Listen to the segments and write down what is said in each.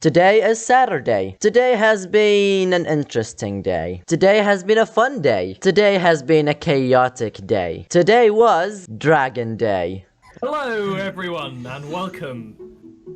Today is Saturday. Today has been an interesting day. Today has been a fun day. Today has been a chaotic day. Today was Dragon Day. Hello everyone and welcome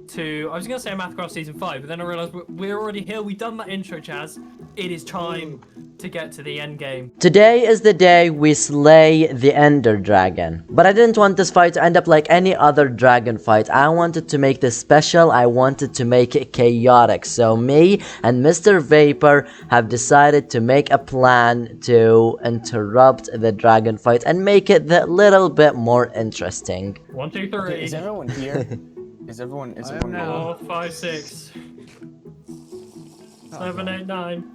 to, I was going to say MacLeod Season 5, but then I realised we're already here, we've done that intro, Chaz. It is time to get to the end game. Today is the day we slay the Ender Dragon. But I didn't want this fight to end up like any other dragon fight. I wanted to make this special, I wanted to make it chaotic. So me and Mr. Vapor have decided to make a plan to interrupt the dragon fight and make it that little bit more interesting. 1, 2, 3. Okay, is everyone here? Is everyone now. 4, 5, 6. 7, 8, 9.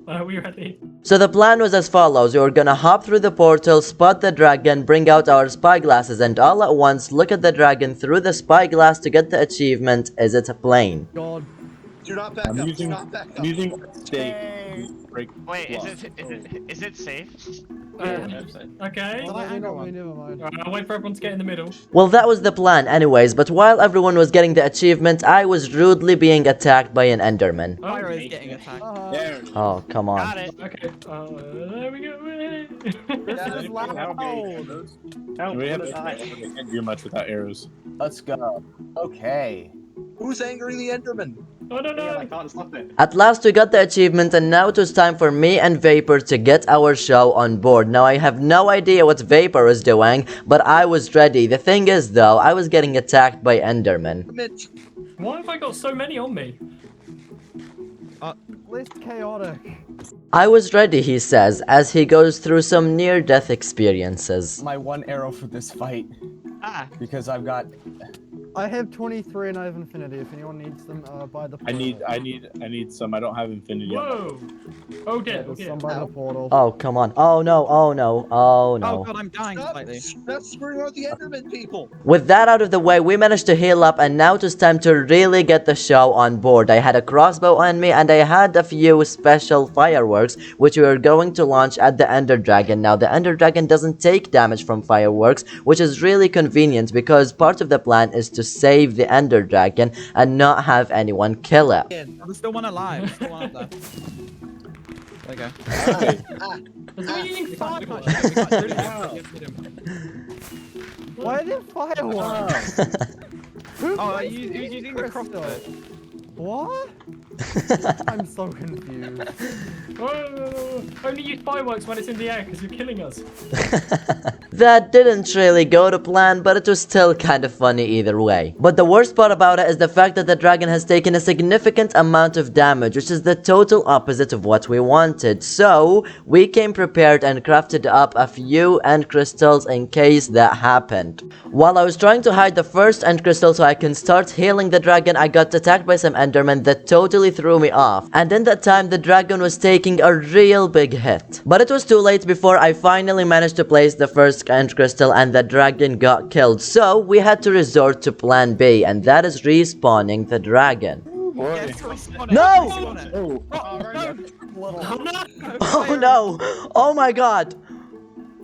Are we ready? So the plan was as follows. We were gonna hop through the portal, spot the dragon, bring out our spyglasses, and all at once look at the dragon through the spyglass to get the achievement. Is it a plane? God. Do not back up. Do not back up. I'm using stake. Wait, is it safe? Okay. Never mind. I'll wait for everyone to get in the middle. Well, that was the plan anyways, but while everyone was getting the achievement, I was rudely being attacked by an Enderman. Pyro is getting attacked. There. Oh, come on. Got it. Okay. There we go. This is loud. We can't do much without arrows. Let's go. Okay. Who's angering the Enderman? Oh no no. I can't stop it. At last we got the achievement, and now it was time for me and Vapor to get our show on board. Now I have no idea what Vapor is doing, but I was ready. The thing is though, I was getting attacked by Endermen. Mitch, Why have I got so many on me? Least chaotic. I was ready, he says, as he goes through some near-death experiences. My one arrow for this fight. Ah. Because I've got. I have 23 and I have infinity. If anyone needs them, buy the I portal. need some. I don't have infinity. Whoa. Oh dear. There's Okay. some by the portal. Oh, come on. Oh no, oh no, oh Oh no. god, I'm dying stop, slightly. stop screwing out the Enderman people. With that out of the way, we managed to heal up, and now it was time to really get the show on board. I had a crossbow on me, and I had a few special fireworks, which we were going to launch at the Ender Dragon. Now, the Ender Dragon doesn't take damage from fireworks, which is really convenient, because part of the plan is to save the Ender Dragon and not have anyone kill it. There's still one alive. There's still one up there. There you go. Is he using fireworks? Why are there fireworks? Who's Oh, wasting he's using the crystal? crossbow. What? I'm so confused. Oh, only use fireworks when it's in the air because you're killing us. That didn't really go to plan, but it was still kind of funny either way. But the worst part about it is the fact that the dragon has taken a significant amount of damage, which is the total opposite of what we wanted. So, we came prepared and crafted up a few end crystals in case that happened. While I was trying to hide the first end crystal so I can start healing the dragon, I got attacked by some endermen that totally threw me off. And in that time, the dragon was taking a real big hit. But it was too late before I finally managed to place the first end crystal and the dragon got killed. So we had to resort to plan B, and that is respawning the dragon. Yes, respawn it. No! Respawn it. Oh, Oh no! Oh no! Oh my god!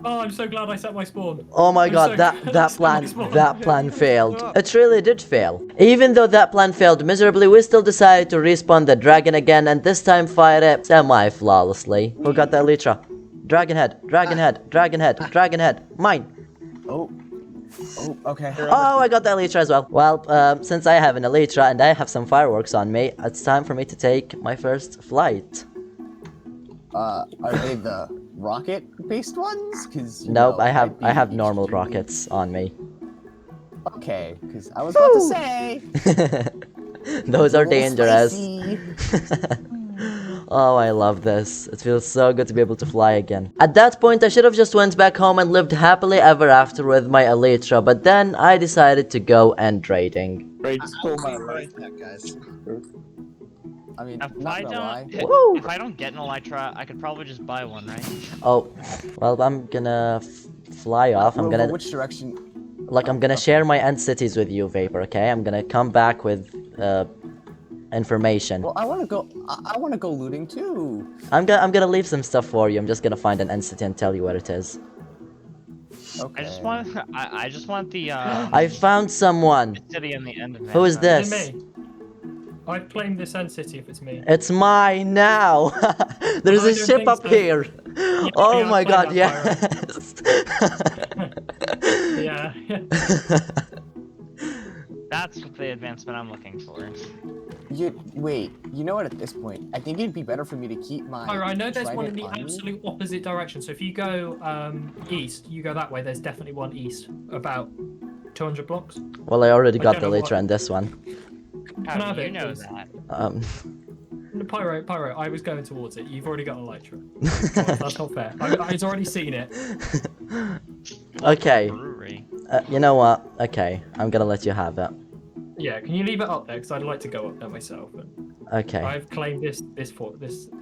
Oh, I'm so glad I set my spawn. Oh my I'm god, so that glad I set my that spawn. plan failed. It really did fail. Even though that plan failed miserably, we still decided to respawn the dragon again, and this time fire it semi-flawlessly. Who got the elytra? Dragon head, dragon head, dragon head, dragon head. Mine. Oh. Oh, okay. Oh, I got the elytra as well. Well, since I have an elytra and I have some fireworks on me, it's time for me to take my first flight. Are they the rocket-based ones? Cause Nope, I have normal rockets on me. Okay, because I was about to say. Those are a little dangerous. spicy. Oh, I love this. It feels so good to be able to fly again. At that point, I should have just went back home and lived happily ever after with my elytra, but then I decided to go end raiding. Great. I'll be right back, guys. I mean, If not I gonna lie. don't, Woo! if I don't get an elytra, I could probably just buy one, right? Oh, well, I'm gonna fly off. I'm Well, gonna, which direction? like, I'm gonna share my end cities with you, Vapor, okay? I'm gonna come back with, information. Well, I want to go. I want to go looting too. I'm gonna leave some stuff for you. I'm just gonna find an end city and tell you where it is. Okay. I just want the I found someone. city in the end of it. Who is Is this? it me? I've claimed this end city if it's me. It's mine now. There's I a don't ship think up so. here. Oh yeah, my I god, claim that, yes. Yeah. That's the advancement I'm looking for. Wait, you know what? At this point, I think it'd be better for me to keep my. Pyro, I know there's one in trident the on me. absolute opposite direction. So if you go east, you go that way. There's definitely one east, about 200 blocks. Well, I already I got don't the know leader what- on this one. Can I How have do you it, know please? that? Pyro, I was going towards it. You've already got a Elytra. That's not fair. I've already seen it. Okay. Brewery. You know what? Okay, I'm gonna let you have it. Yeah, can you leave it up there? Because I'd like to go up there myself. And Okay. I've claimed this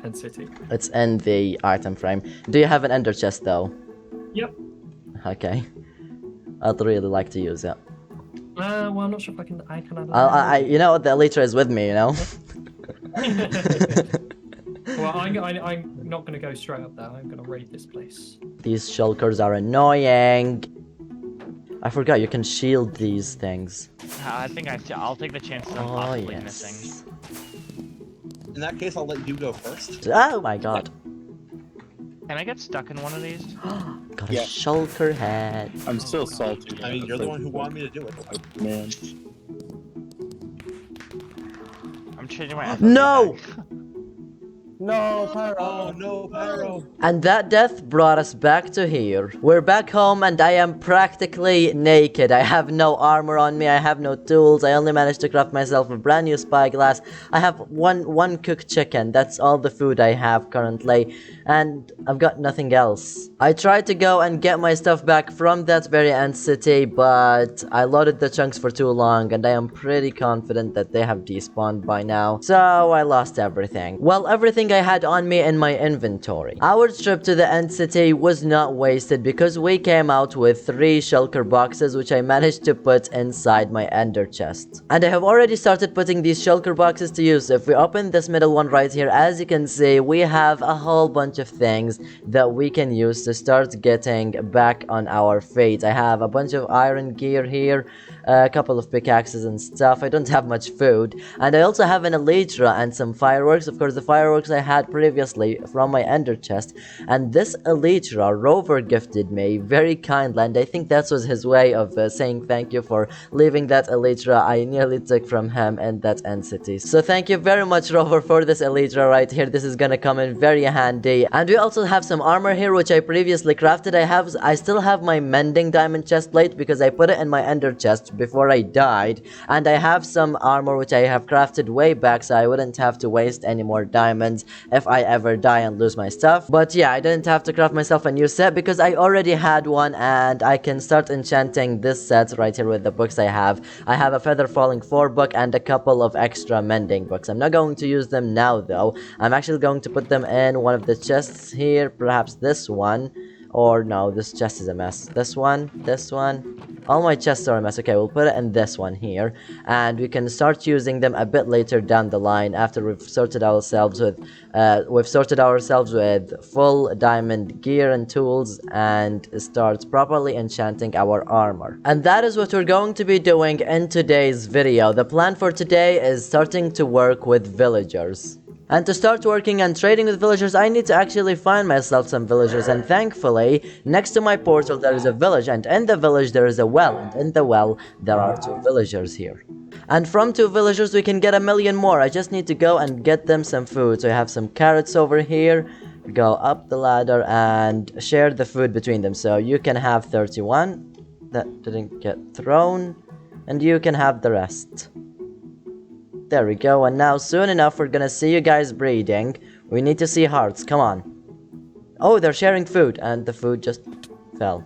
end city. It's in the item frame. Do you have an ender chest though? Yep. Okay. I'd really like to use it. Well, I'm not sure if I can add it. You know what? The Elytra is with me, you know? Well, I'm not going to go straight up there. I'm going to raid this place. These shulkers are annoying. I forgot you can shield these things. I think I'll take the chances of Oh, possibly missing. yes. In that case, I'll let you go first. Oh my god. Can I get stuck in one of these? Got a Yeah. shulker head. I'm still salty. I mean, you're the one who wanted me to do it. Man. I'm changing my FOV No! back. No, Pyro. Oh no, Pyro! And that death brought us back to here. We're back home and I am practically naked. I have no armor on me, I have no tools, I only managed to craft myself a brand new spyglass. I have one cooked chicken, that's all the food I have currently. And I've got nothing else. I tried to go and get my stuff back from that very end city, but I loaded the chunks for too long and I am pretty confident that they have despawned by now. So I lost everything. Well, everything I had on me in my inventory. Our trip to the end city was not wasted because we came out with 3 shulker boxes which I managed to put inside my ender chest. And I have already started putting these shulker boxes to use. If we open this middle one right here, as you can see, we have a whole bunch of things that we can use to start getting back on our feet. I have a bunch of iron gear here, a couple of pickaxes and stuff. I don't have much food, and I also have an elytra and some fireworks. Of course, the fireworks I had previously from my ender chest, and this elytra Rover gifted me very kindly, and I think that was his way of saying thank you for leaving that elytra I nearly took from him in that end city. So thank you very much, Rover, for this elytra right here. This is gonna come in very handy. And we also have some armor here which I previously crafted. I still have my mending diamond chest plate because I put it in my ender chest before I died, and I have some armor which I have crafted way back so I wouldn't have to waste any more diamonds if I ever die and lose my stuff. But yeah, I didn't have to craft myself a new set because I already had one, and I can start enchanting this set right here with the books I have. I have a Feather Falling 4 book and a couple of extra mending books. I'm not going to use them now though. I'm actually going to put them in one of the chests here, perhaps this one. Or no, this chest is a mess. This one. All my chests are a mess. Okay, we'll put it in this one here, and we can start using them a bit later down the line after we've sorted ourselves with full diamond gear and tools and start properly enchanting our armor. And that is what we're going to be doing in today's video. The plan for today is starting to work with villagers. And to start working and trading with villagers, I need to actually find myself some villagers, and thankfully, next to my portal there is a village, and in the village there is a well, and in the well there are 2 villagers here. And from 2 villagers we can get 1,000,000 more. I just need to go and get them some food. So I have some carrots over here. Go up the ladder and share the food between them. So you can have 31. That didn't get thrown. And you can have the rest. There we go, and now soon enough we're gonna see you guys breeding. We need to see hearts, come on. Oh, they're sharing food, and the food just fell.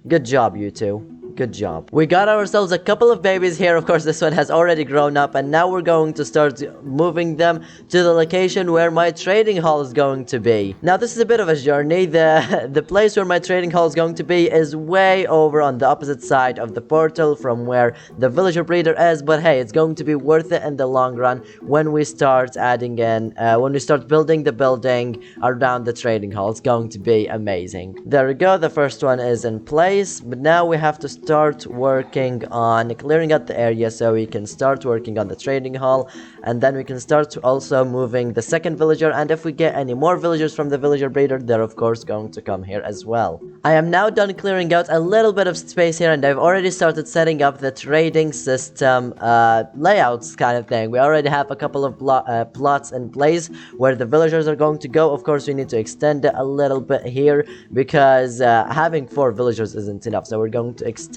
Good job, you two. Good job. We got ourselves a couple of babies here. Of course, this one has already grown up, and now we're going to start moving them to the location where my trading hall is going to be. Now, this is a bit of a journey. The place where my trading hall is going to be is way over on the opposite side of the portal from where the villager breeder is, but hey, it's going to be worth it in the long run when we start adding in, when we start building the building around the trading hall. It's going to be amazing. There we go. The first one is in place, but now we have to start working on clearing out the area so we can start working on the trading hall, and then we can start also moving the second villager, and if we get any more villagers from the villager breeder, they're of course going to come here as well. I am now done clearing out a little bit of space here, and I've already started setting up the trading system layouts kind of thing. We already have a couple of plots in place where the villagers are going to go. Of course, we need to extend it a little bit here because having 4 villagers isn't enough, so we're going to extend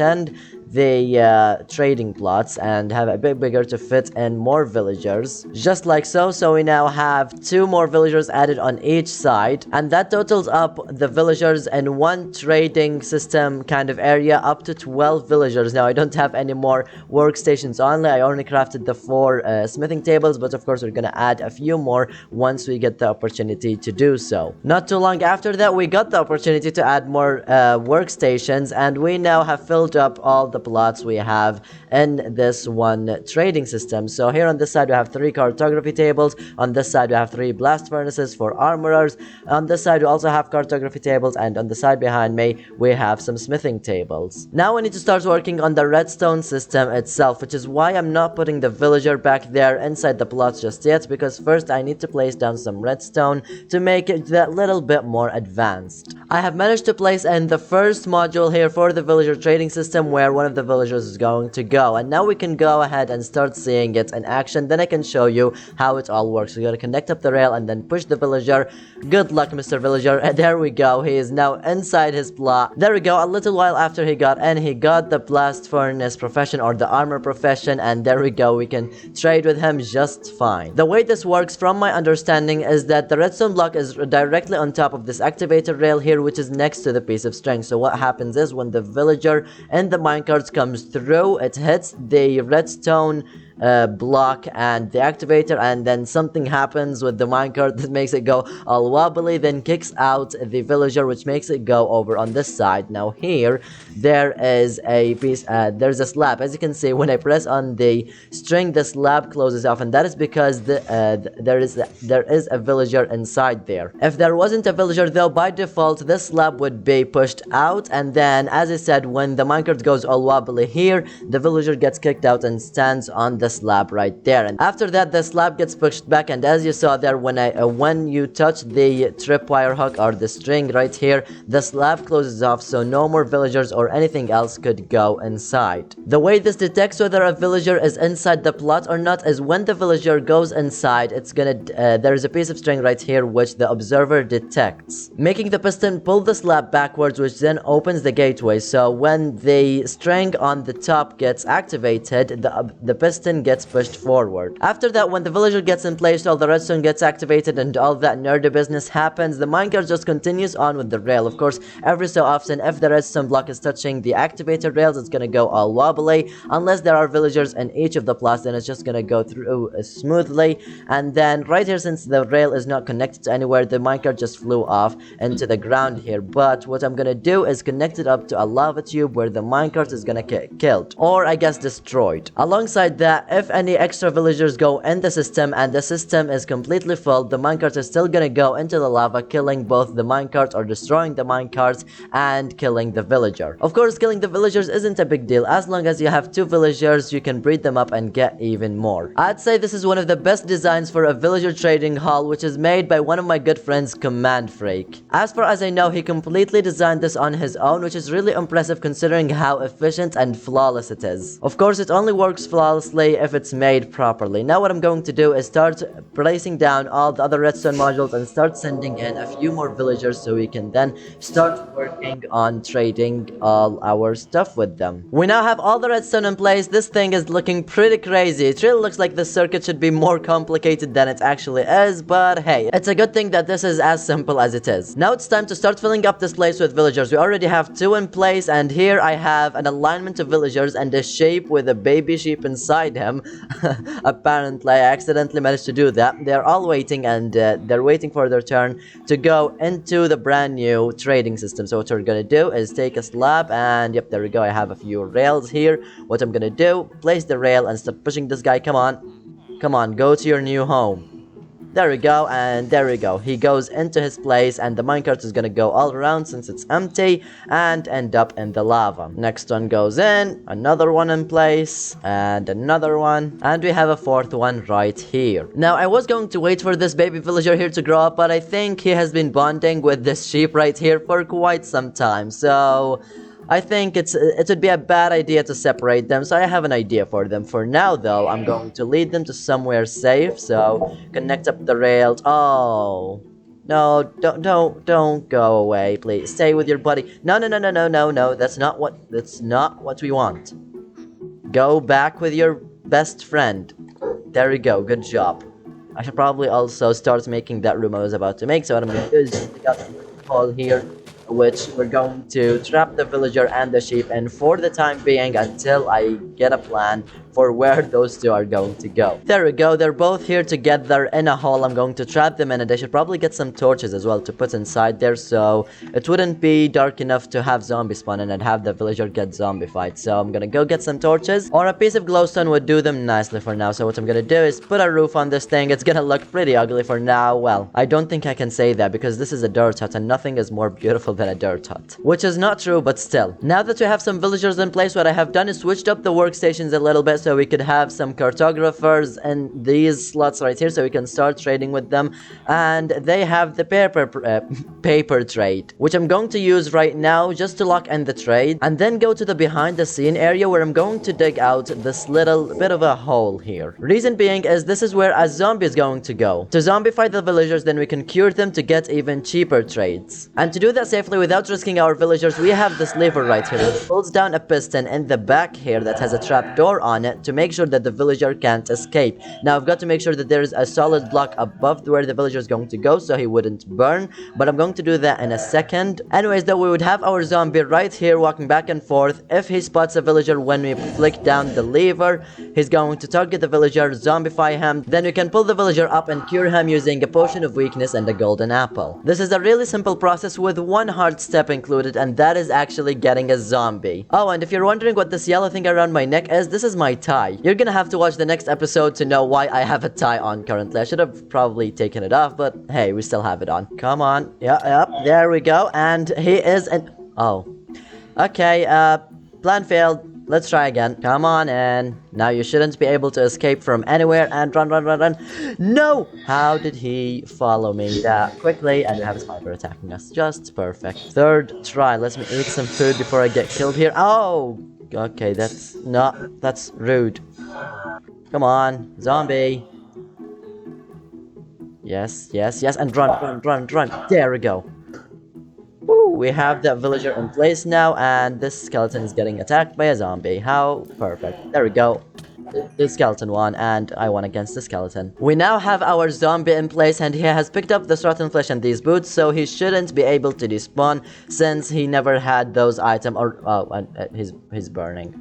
the trading plots and have a bit bigger to fit in more villagers, just like so. So we now have 2 more villagers added on each side, and that totals up the villagers in one trading system kind of area up to 12 villagers. Now I don't have any more workstations only. I only crafted the 4 smithing tables, but of course we're gonna add a few more once we get the opportunity to do so. Not too long after that, we got the opportunity to add more workstations, and we now have filled up all the plots we have in this one trading system. So here on this side we have 3 cartography tables, on this side we have 3 blast furnaces for armorers, on this side we also have cartography tables, and on the side behind me we have some smithing tables. Now we need to start working on the redstone system itself, which is why I'm not putting the villager back there inside the plots just yet, because first I need to place down some redstone to make it that little bit more advanced. I have managed to place in the first module here for the villager trading system where one of the villagers is going to go, and now we can go ahead and start seeing it in action. Then I can show you how it all works. We gotta connect up the rail and then push the villager. Good luck, Mr. Villager. And there we go, he is now inside his plot. There we go. A little while after he got in, he got the blast furnace profession or the armor profession, and there we go, we can trade with him just fine. The way this works from my understanding is that the redstone block is directly on top of this activator rail here, which is next to the piece of string. So what happens is when the villager in the minecart comes through, it hits the redstone block and the activator, and then something happens with the minecart that makes it go all wobbly, then kicks out the villager, which makes it go over on this side. Now here there is a piece, there's a slab. As you can see, when I press on the string, the slab closes off, and that is because there is a villager inside there. If there wasn't a villager though, by default this slab would be pushed out, and then as I said, when the minecart goes all wobbly here, the villager gets kicked out and stands on the slab right there. And after that the slab gets pushed back, and as you saw there, when you touch the tripwire hook or the string right here, the slab closes off, so no more villagers or anything else could go inside. The way this detects whether a villager is inside the plot or not is when the villager goes inside, it's gonna there's a piece of string right here which the observer detects, making the piston pull the slab backwards, which then opens the gateway. So when the string on the top gets activated, the piston gets pushed forward. After that, when the villager gets in place, all the redstone gets activated and all that nerdy business happens, the minecart just continues on with the rail. Of course, every so often, if the redstone block is touching the activator rails, it's gonna go all wobbly. Unless there are villagers in each of the plots, then it's just gonna go through smoothly. And then right here, since the rail is not connected to anywhere, the minecart just flew off into the ground here. But what I'm gonna do is connect it up to a lava tube where the minecart is gonna get killed, or I guess destroyed. Alongside that, if any extra villagers go in the system and the system is completely full, the minecart is still gonna go into the lava, killing both the minecart or destroying the minecart and killing the villager. Of course, killing the villagers isn't a big deal. As long as you have 2 villagers, you can breed them up and get even more. I'd say this is one of the best designs for a villager trading hall, which is made by one of my good friends, Command Freak. As far as I know, he completely designed this on his own, which is really impressive considering how efficient and flawless it is. Of course, it only works flawlessly if it's made properly. Now what I'm going to do is start placing down all the other redstone modules and start sending in a few more villagers so we can then start working on trading all our stuff with them. We now have all the redstone in place. This thing is looking pretty crazy. It really looks like the circuit should be more complicated than it actually is, but hey, it's a good thing that this is as simple as it is. Now it's time to start filling up this place with villagers. We already have 2 in place, and here I have an alignment of villagers and a shape with a baby sheep inside him. Apparently I accidentally managed to do that. They're all waiting, and they're waiting for their turn to go into the brand new trading system. So what we're gonna do is take a slab, and yep, there we go. I have a few rails here. What I'm gonna do, place the rail and start pushing this guy. Come on, go to your new home. There we go, and there we go. He goes into his place, and the minecart is gonna go all around since it's empty, and end up in the lava. Next one goes in, another one in place, and another one, and we have a fourth one right here. Now, I was going to wait for this baby villager here to grow up, but I think he has been bonding with this sheep right here for quite some time, so I think it would be a bad idea to separate them, so I have an idea for them. For now, though, I'm going to lead them to somewhere safe, so connect up the rails. Oh, no, don't go away, please. Stay with your buddy. No, that's not what we want. Go back with your best friend. There we go, good job. I should probably also start making that room I was about to make, so what I'm going to do is just take out the hole here, which we're going to trap the villager and the sheep in for the time being until I get a plan for where those two are going to go. There we go, they're both here together in a hole. I'm going to trap them in, and I should probably get some torches as well to put inside there, so it wouldn't be dark enough to have zombies spawn in and have the villager get zombified. So I'm gonna go get some torches, or a piece of glowstone would do them nicely for now. So what I'm gonna do is put a roof on this thing. It's gonna look pretty ugly for now. Well, I don't think I can say that because this is a dirt hut and nothing is more beautiful than a dirt hut, which is not true, but still. Now that we have some villagers in place, what I have done is switched up the workstations a little bit so we could have some cartographers in these slots right here so we can start trading with them, and they have the paper trade, which I'm going to use right now just to lock in the trade, and then go to the behind the scene area where I'm going to dig out this little bit of a hole here. Reason being is this is where a zombie is going to go. To zombify the villagers, then we can cure them to get even cheaper trades. And to do that safely without risking our villagers, we have this lever right here. It pulls down a piston in the back here that has a trapdoor on it to make sure that the villager can't escape. Now I've got to make sure that there's a solid block above where the villager is going to go so he wouldn't burn, but I'm going to do that in a second. Anyways, though, we would have our zombie right here walking back and forth. If he spots a villager when we flick down the lever, he's going to target the villager, zombify him, then we can pull the villager up and cure him using a potion of weakness and a golden apple. This is a really simple process with one hard step included, and that is actually getting a zombie. Oh, and if you're wondering what this yellow thing around my neck is, this is my tie. You're gonna have to watch the next episode to know why I have a tie on currently. I should have probably taken it off, but hey, we still have it on. Come on. Yep, there we go. And he is an... Oh. Okay, plan failed. Let's try again. Come on in. Now you shouldn't be able to escape from anywhere, and run. No! How did he follow me that quickly? And we have a spider attacking us. Just perfect. Third try. Let me eat some food before I get killed here. Oh! Okay, that's rude. Come on, zombie. Yes, and run. There we go. Woo, we have that villager in place now, and this skeleton is getting attacked by a zombie. How perfect. There we go. The skeleton won, and I won against the skeleton. We now have our zombie in place, and he has picked up this rotten flesh and these boots, so he shouldn't be able to despawn since he never had those items, or he's burning.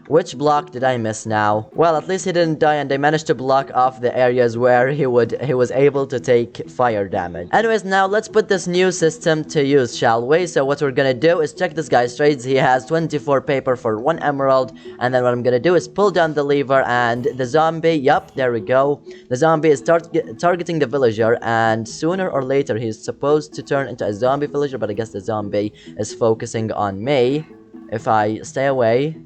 Which block did I miss now? Well, at least he didn't die, and I managed to block off the areas where he was able to take fire damage. Anyways, now let's put this new system to use, shall we? So what we're gonna do is check this guy's trades. He has 24 paper for 1 emerald, and then what I'm gonna do is pull down the lever, and the zombie, yup, there we go. The zombie is targeting the villager, and sooner or later he's supposed to turn into a zombie villager, but I guess the zombie is focusing on me. If I stay away...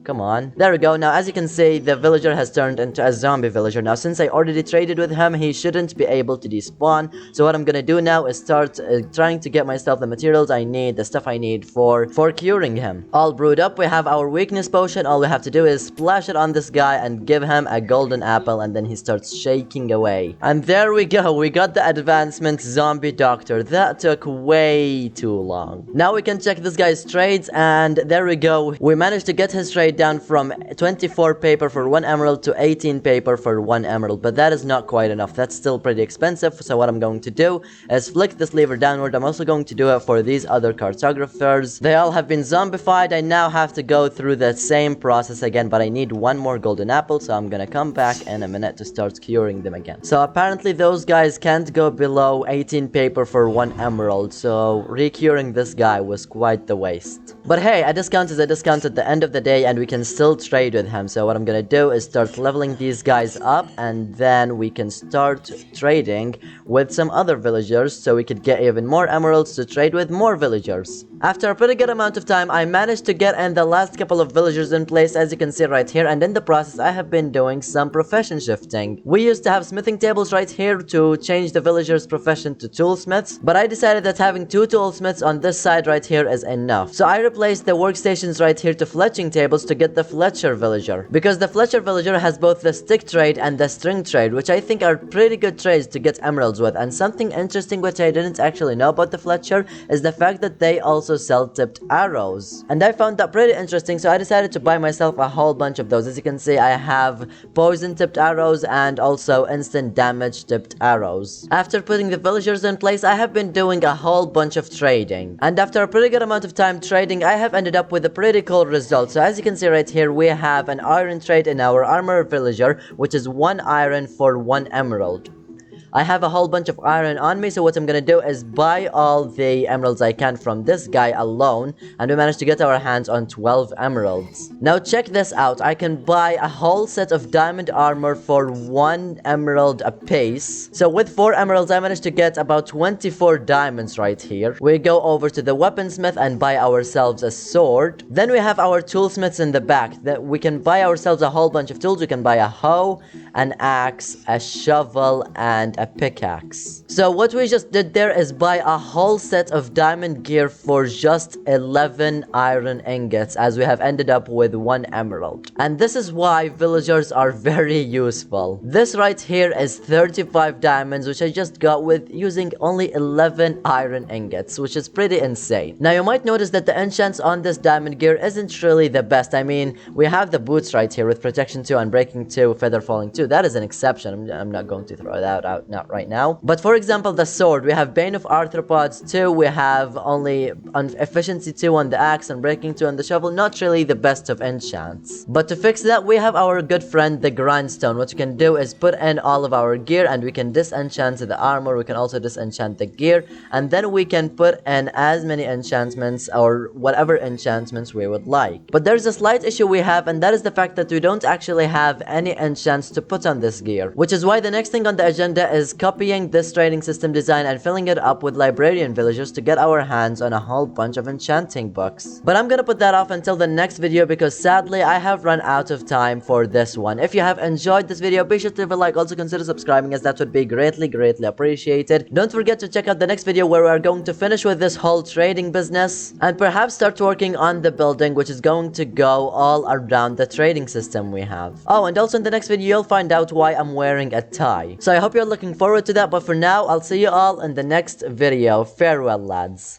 Come on. There we go. Now, as you can see, the villager has turned into a zombie villager. Now, since I already traded with him, he shouldn't be able to despawn. So what I'm gonna do now is start trying to get myself the materials I need, the stuff I need for curing him. All brewed up, we have our weakness potion. All we have to do is splash it on this guy and give him a golden apple, and then he starts shaking away. And there we go. We got the advancement zombie doctor. That took way too long. Now we can check this guy's trades, and there we go. We managed to get his trade down from 24 paper for 1 emerald to 18 paper for 1 emerald, but that is not quite enough. That's still pretty expensive. So what I'm going to do is flick this lever downward. I'm also going to do it for these other cartographers. They all have been zombified. I now have to go through the same process again, but I need 1 more golden apple, so I'm gonna come back in a minute to start curing them again. So apparently those guys can't go below 18 paper for 1 emerald, so recuring this guy was quite the waste. But hey, a discount is a discount at the end of the day, and we can still trade with him. So what I'm gonna do is start leveling these guys up, and then we can start trading with some other villagers so we could get even more emeralds to trade with more villagers. After a pretty good amount of time, I managed to get in the last couple of villagers in place, as you can see right here, and in the process I have been doing some profession shifting. We used to have smithing tables right here to change the villagers' profession to toolsmiths, but I decided that having 2 toolsmiths on this side right here is enough. So I replaced the workstations right here to fletching tables to get the Fletcher villager, because the Fletcher villager has both the stick trade and the string trade, which I think are pretty good trades to get emeralds with. And something interesting which I didn't actually know about the Fletcher is the fact that they also sell tipped arrows, and I found that pretty interesting, so I decided to buy myself a whole bunch of those. As you can see, I have poison tipped arrows and also instant damage tipped arrows. After putting the villagers in place, I have been doing a whole bunch of trading, and after a pretty good amount of time trading, I have ended up with a pretty cool result. So as you can see right here, we have an iron trade in our armor villager, which is 1 iron for 1 emerald. I have a whole bunch of iron on me, so what I'm gonna do is buy all the emeralds I can from this guy alone, and we managed to get our hands on 12 emeralds. Now check this out, I can buy a whole set of diamond armor for 1 emerald apiece. So with 4 emeralds, I managed to get about 24 diamonds right here. We go over to the weaponsmith and buy ourselves a sword. Then we have our toolsmiths in the back, that we can buy ourselves a whole bunch of tools. We can buy a hoe, an axe, a shovel, and a pickaxe. So what we just did there is buy a whole set of diamond gear for just 11 iron ingots, as we have ended up with 1 emerald. And this is why villagers are very useful. This right here is 35 diamonds, which I just got with using only 11 iron ingots, which is pretty insane. Now you might notice that the enchants on this diamond gear isn't really the best. I mean, we have the boots right here with protection 2 and breaking 2, feather falling 2. That is an exception. I'm not going to throw that out not right now. But for example, the sword, we have Bane of Arthropods 2, we have only efficiency 2 on the axe and breaking 2 on the shovel. Not really the best of enchants. But to fix that, we have our good friend the Grindstone. What you can do is put in all of our gear, and we can disenchant the armor. We can also disenchant the gear, and then we can put in as many enchantments or whatever enchantments we would like. But there's a slight issue we have, and that is the fact that we don't actually have any enchants to put on this gear, which is why the next thing on the agenda is copying this trading system design and filling it up with librarian villagers to get our hands on a whole bunch of enchanting books. But I'm gonna put that off until the next video, because sadly I have run out of time for this one. If you have enjoyed this video, be sure to leave a like. Also consider subscribing, as that would be greatly appreciated. Don't forget to check out the next video where we are going to finish with this whole trading business and perhaps start working on the building, which is going to go all around the trading system we have. Oh, and also in the next video you'll find out why I'm wearing a tie. So I hope you're looking forward to that, but for now I'll see you all in the next video. Farewell, lads.